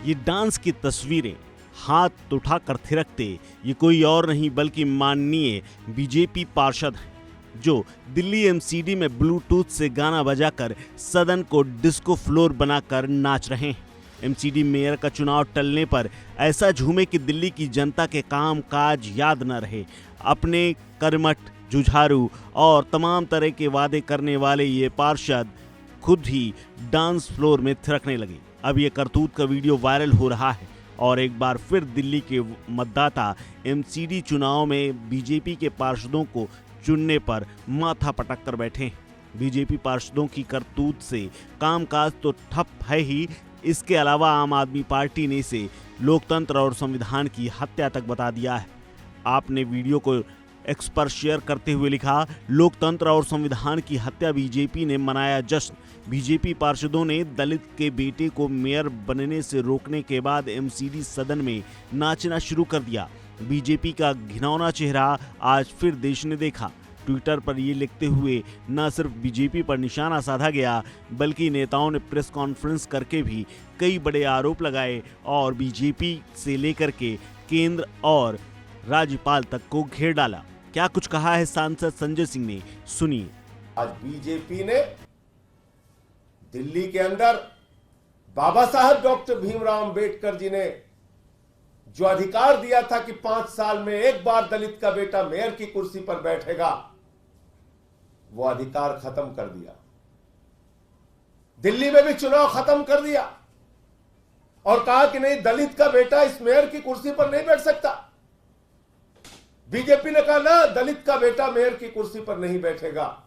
ये डांस की तस्वीरें हाथ उठाकर थिरकते ये कोई और नहीं बल्कि माननीय बीजेपी पार्षद हैं जो दिल्ली एमसीडी में ब्लूटूथ से गाना बजाकर सदन को डिस्को फ्लोर बनाकर नाच रहे हैं। एमसीडी मेयर का चुनाव टलने पर ऐसा झूमे कि दिल्ली की जनता के काम काज याद न रहे। अपने कर्मठ, जुझारू और तमाम तरह के वादे करने वाले ये पार्षद खुद ही डांस फ्लोर में थिरकने लगे। अब ये करतूत का वीडियो वायरल हो रहा है और एक बार फिर दिल्ली के मतदाता एमसीडी चुनाव में बीजेपी के पार्षदों को चुनने पर माथा पटक कर बैठे हैं। बीजेपी पार्षदों की करतूत से कामकाज तो ठप है ही, इसके अलावा आम आदमी पार्टी ने इसे लोकतंत्र और संविधान की हत्या तक बता दिया है। आपने वीडियो को एक्स पर शेयर करते हुए लिखा, लोकतंत्र और संविधान की हत्या, बीजेपी ने मनाया जश्न। बीजेपी पार्षदों ने दलित के बेटे को मेयर बनने से रोकने के बाद एमसीडी सदन में नाचना शुरू कर दिया। बीजेपी का घिनौना चेहरा आज फिर देश ने देखा। ट्विटर पर ये लिखते हुए न सिर्फ बीजेपी पर निशाना साधा गया बल्कि नेताओं ने प्रेस कॉन्फ्रेंस करके भी कई बड़े आरोप लगाए और बीजेपी से लेकर के केंद्र और राज्यपाल तक को घेर डाला। क्या कुछ कहा है सांसद संजय सिंह ने, सुनिए। आज बीजेपी ने दिल्ली के अंदर बाबा साहब डॉक्टर भीमराव अंबेडकर जी ने जो अधिकार दिया था कि 5 साल में एक बार दलित का बेटा मेयर की कुर्सी पर बैठेगा, वो अधिकार खत्म कर दिया। दिल्ली में भी चुनाव खत्म कर दिया और कहा कि नहीं, दलित का बेटा इस मेयर की कुर्सी पर नहीं बैठ सकता। बीजेपी ने कहा ना, दलित का बेटा मेयर की कुर्सी पर नहीं बैठेगा,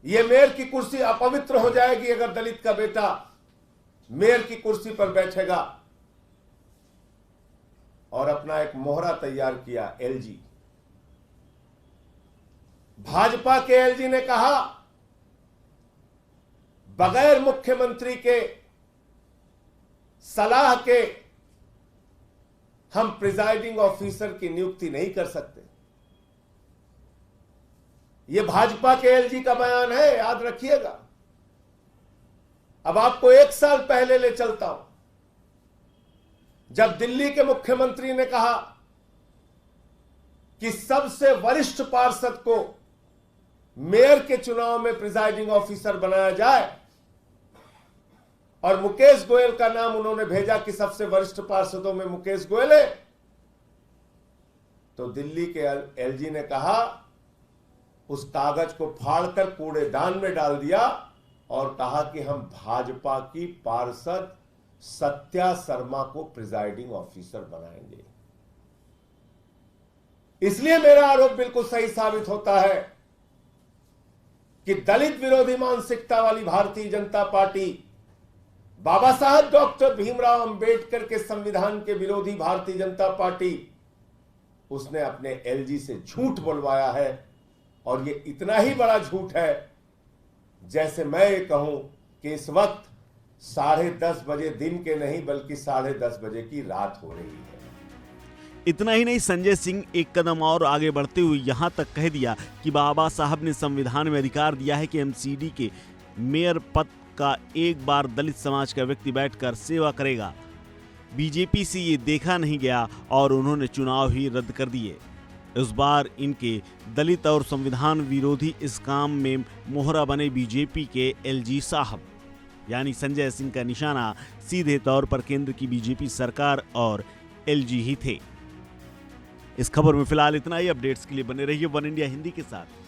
यह मेयर की कुर्सी अपवित्र हो जाएगी अगर दलित का बेटा मेयर की कुर्सी पर बैठेगा। और अपना एक मोहरा तैयार किया एलजी। भाजपा के एलजी ने कहा, बगैर मुख्यमंत्री के सलाह के हम प्रिजाइडिंग ऑफिसर की नियुक्ति नहीं कर सकते। यह भाजपा के एलजी का बयान है, याद रखिएगा। अब आपको 1 साल पहले ले चलता हूं, जब दिल्ली के मुख्यमंत्री ने कहा कि सबसे वरिष्ठ पार्षद को मेयर के चुनाव में प्रिजाइडिंग ऑफिसर बनाया जाए और मुकेश गोयल का नाम उन्होंने भेजा कि सबसे वरिष्ठ पार्षदों में मुकेश गोयल है, तो दिल्ली के एलजी ने कहा, उस कागज को फाड़कर कूड़ेदान में डाल दिया और कहा कि हम भाजपा की पार्षद सत्या शर्मा को प्रिजाइडिंग ऑफिसर बनाएंगे। इसलिए मेरा आरोप बिल्कुल सही साबित होता है कि दलित विरोधी मानसिकता वाली भारतीय जनता पार्टी, बाबा साहब डॉक्टर भीमराव अंबेडकर के संविधान के विरोधी भारतीय जनता पार्टी, उसने अपने एलजी से झूठ बोलवाया है। और ये इतना ही बड़ा झूठ है जैसे मैं ये कहूं कि इस वक्त 10:30 बजे दिन के नहीं बल्कि 10:30 बजे की रात हो रही है। इतना ही नहीं, संजय सिंह एक कदम और आगे बढ़ते हुए यहां तक कह दिया कि बाबा साहब ने संविधान में अधिकार दिया है कि एमसीडी के मेयर पद का एक बार दलित समाज का व्यक्ति बैठकर सेवा करेगा। बीजेपी से ये देखा नहीं गया और उन्होंने चुनाव ही रद्द कर दिए। इस बार इनके दलित और संविधान विरोधी इस काम में मोहरा बने बीजेपी के एलजी साहब, यानी संजय सिंह का निशाना सीधे तौर पर केंद्र की बीजेपी सरकार और एलजी ही थे। इस खबर में फिलहाल इतना ही। अपडेट्स के लिए बने रहिए वन इंडिया हिंदी के साथ।